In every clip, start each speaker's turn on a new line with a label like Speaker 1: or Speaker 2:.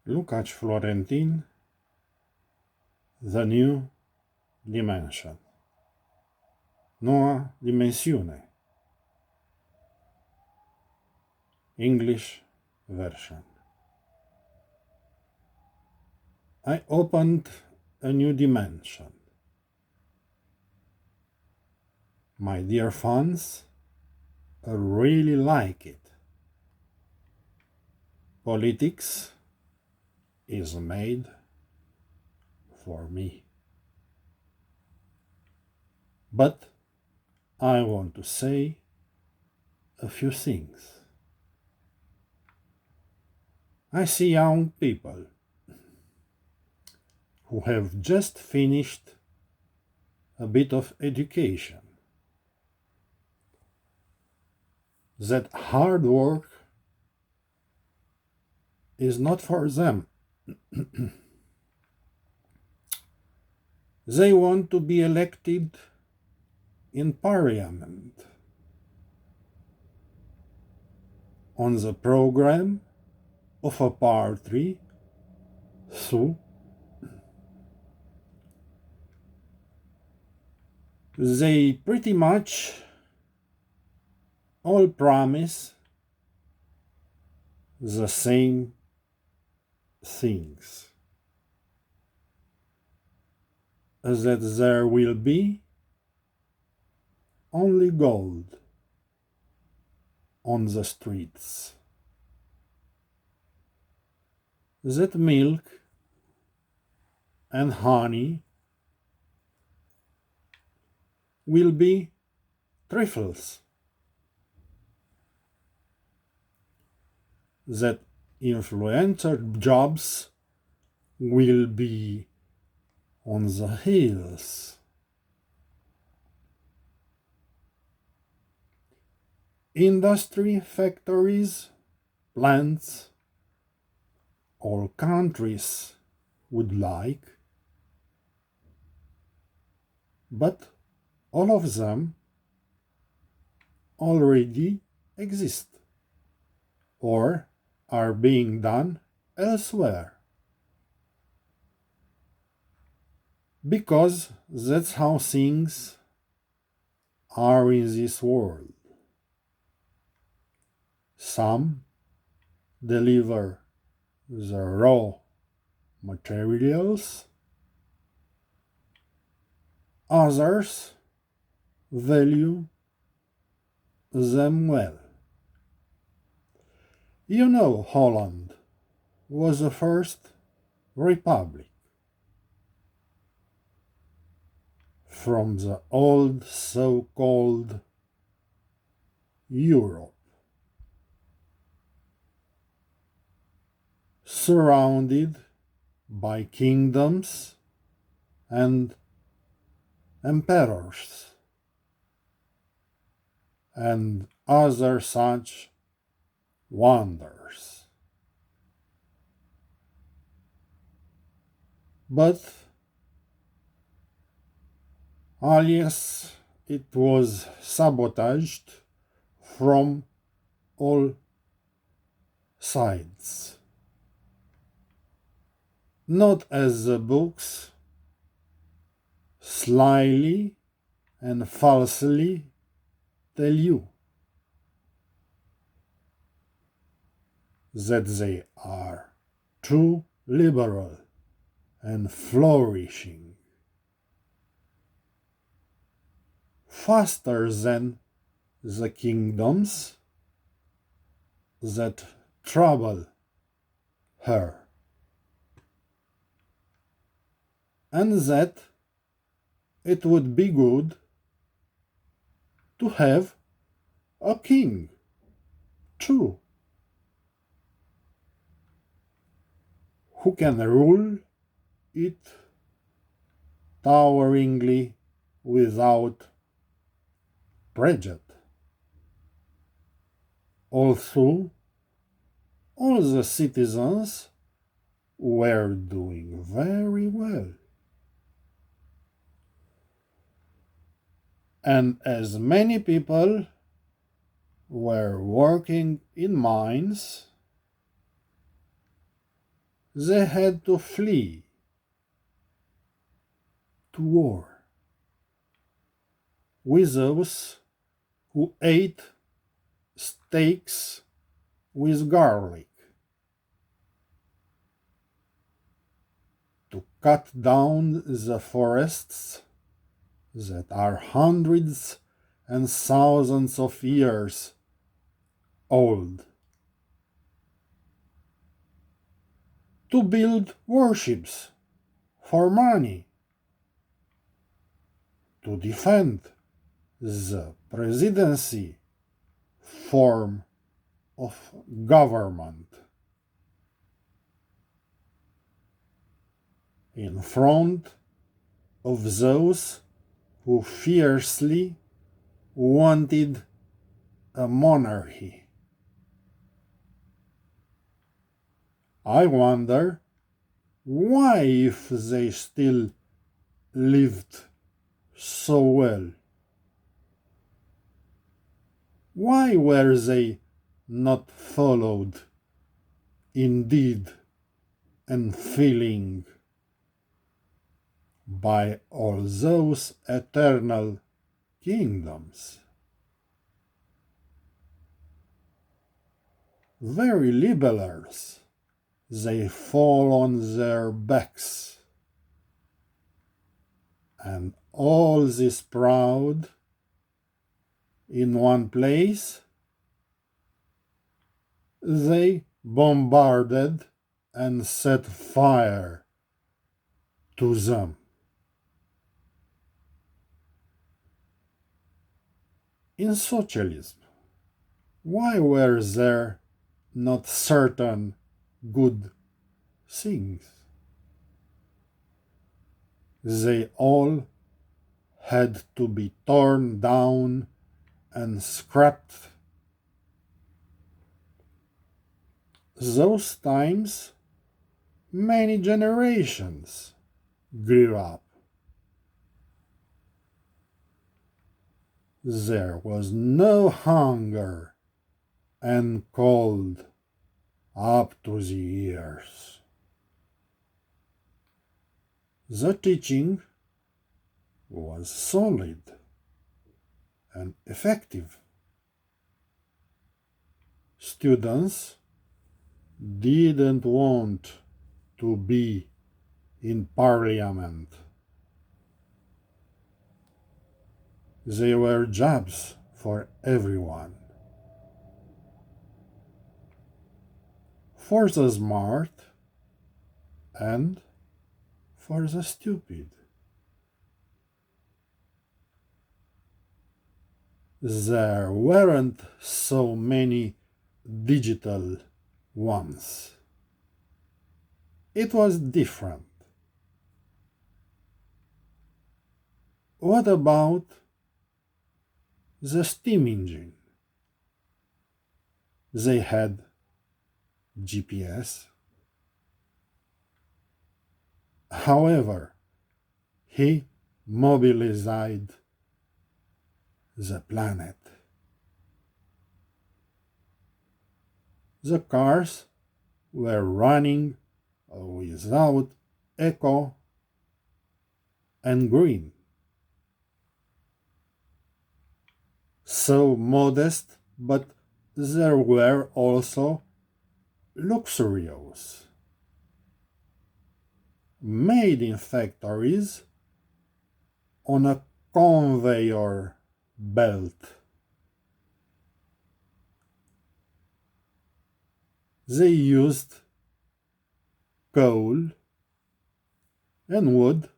Speaker 1: Lucaci Florentin, The New Dimension. Noua Dimensiune. English version. I opened a new dimension. My dear fans really like it. Politics is made for me. But I want to say a few things. I see young people who have just finished a bit of education. That hard work is not for them. They want to be elected in parliament. On the program of a party, so they pretty much all promise the same things. That there will be only gold on the streets. That milk and honey will be trifles. That influencer jobs will be on the hills. Industry, factories, plants, all countries would like, but all of them already exist or are being done elsewhere. Because that's how things are in this world. Some deliver the raw materials, others value them well. You know, Holland was the first republic from the old so-called Europe, surrounded by kingdoms and emperors and other such wonders. But alias, it was sabotaged from all sides. Not as the books slyly and falsely tell you, that they are too liberal and flourishing, faster than the kingdoms that trouble her, and that it would be good to have a king too, who can rule it toweringly without prejudice. Although all the citizens were doing very well. And as many people were working in mines, they had to flee to war with those who ate steaks with garlic, to cut down the forests that are hundreds and thousands of years old, to build warships for money, to defend the presidency form of government in front of those who fiercely wanted a monarchy. I wonder why, if they still lived so well, why were they not followed in deed and feeling by all those eternal kingdoms? Very libelers, they fall on their backs, and all this proud in one place, they bombarded and set fire to them. In socialism, why were there not certain good things? They all had to be torn down and scrapped. Those times, many generations grew up. There was no hunger and cold up to the ears. The teaching was solid and effective. Students didn't want to be in parliament. They were jobs for everyone. For the smart and for the stupid. There weren't so many digital ones. It was different. What about the steam engine? They had GPS. However, he mobilized the planet. The cars were running without echo and green. So modest, but there were also luxurious, made in factories on a conveyor belt. They used coal and wood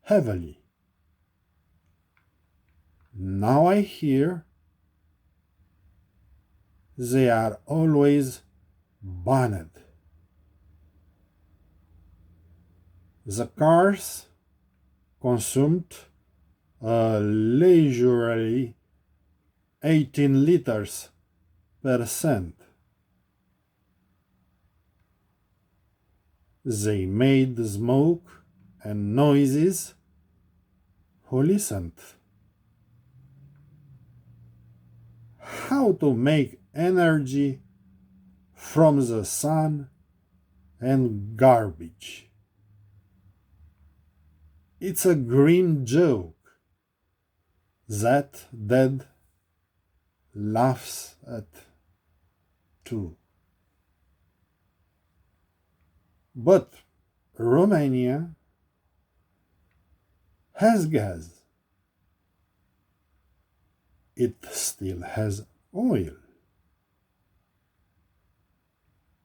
Speaker 1: heavily. Now I hear they are always banned. The cars consumed leisurely 18 liters per cent. They made smoke and noises. Who listened? How to make energy from the sun and garbage. It's a grim joke that Dad laughs at too. But Romania has gas. It still has oil.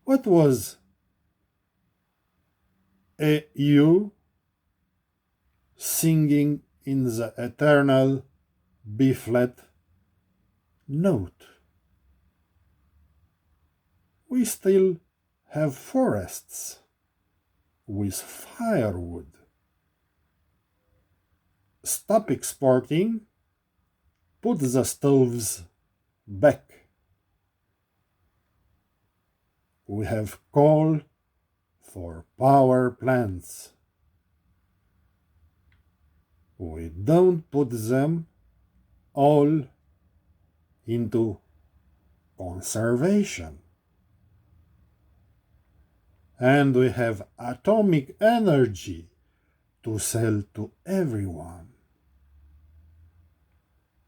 Speaker 1: What was you singing in the eternal B flat note? We still have forests with firewood. Stop exporting, put the stoves back. We have coal for power plants. We don't put them all into conservation. And we have atomic energy to sell to everyone,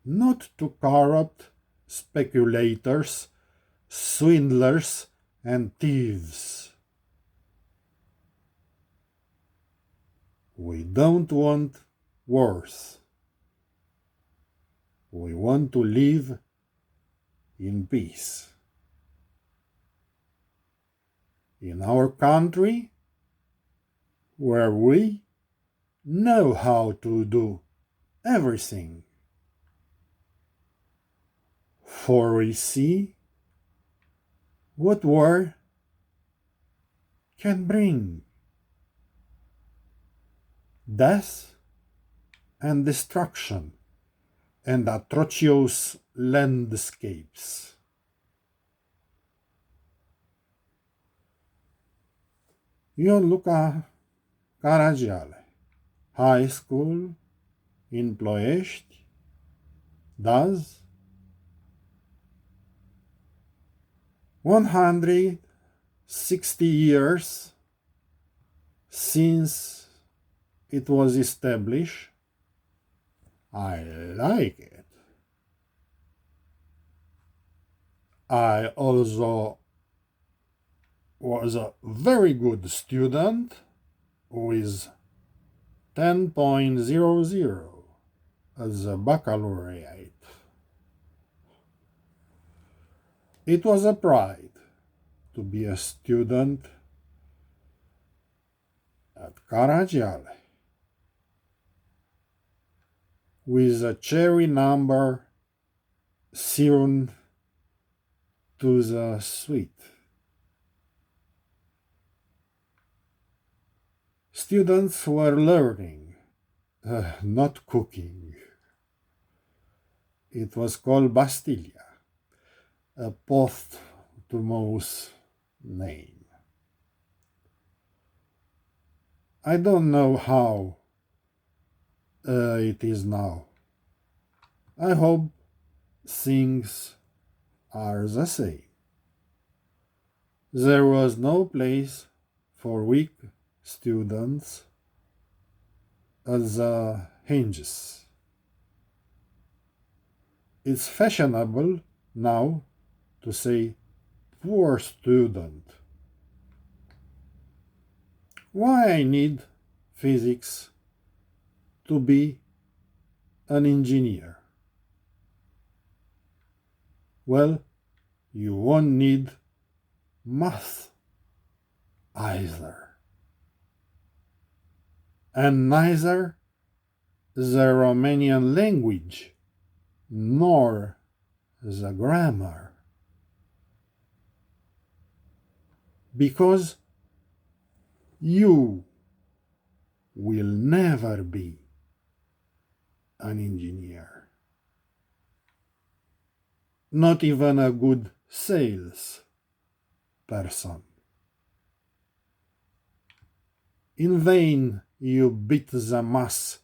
Speaker 1: not to corrupt speculators, swindlers, and thieves. We don't want wars. We want to live in peace. In our country, where we know how to do everything. For we see what war can bring: death and destruction and atrocious landscapes. Io Luca Caragiale, High School in Ploiești, does 160 years since it was established. I like it. I also was a very good student with 10.00 as a baccalaureate. It was a pride to be a student at Caragiale with a cherry number sewn to the suite. Students were learning, not cooking. It was called Bastilia, a posthumous name. I don't know how it is now. I hope things are the same. There was no place for weak students at the hinges. It's fashionable now to say poor student. Why I need physics to be an engineer? Well, you won't need math either. And neither the Romanian language nor the grammar. Because you will never be an engineer. Not even a good sales person. In vain you beat the mass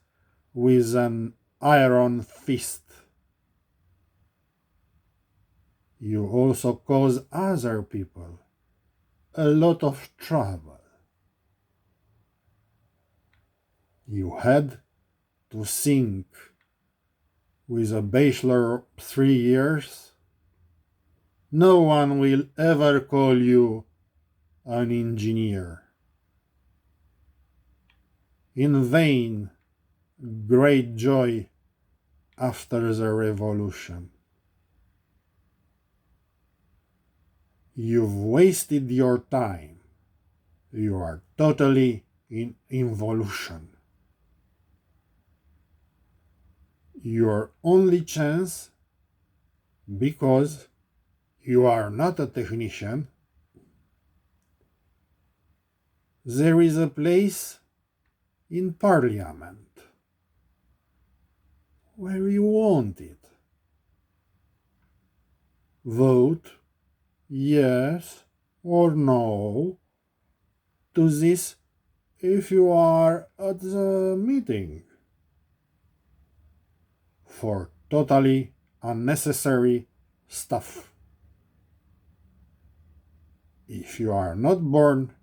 Speaker 1: with an iron fist. You also cause other people a lot of trouble. You had to think with a bachelor 3 years. No one will ever call you an engineer. In vain, great joy after the revolution. You've wasted your time. You are totally in involution. Your only chance, because you are not a technician, there is a place in Parliament where you want it. Vote yes or no to this if you are at the meeting. For totally unnecessary stuff. If you are not born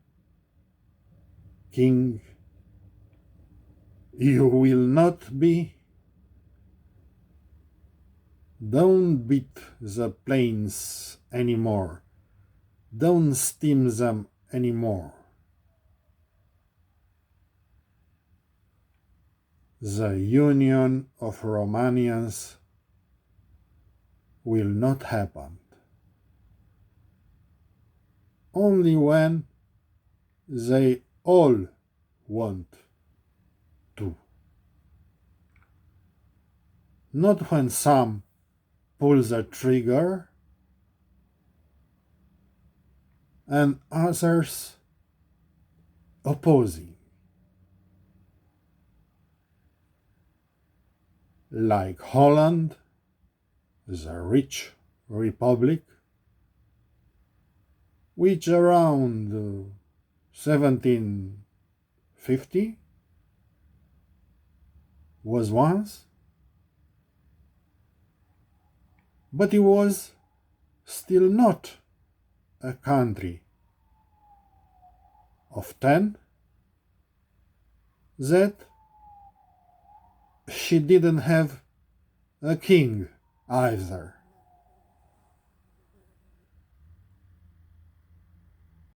Speaker 1: king, you will not be. Don't beat the planes anymore. Don't steam them anymore. The union of Romanians will not happen. Only when they all want to. Not when some pull the trigger and others opposing. Like Holland, the rich republic, which around 1750 was once, but it was still not a country of 10 that she didn't have a king either.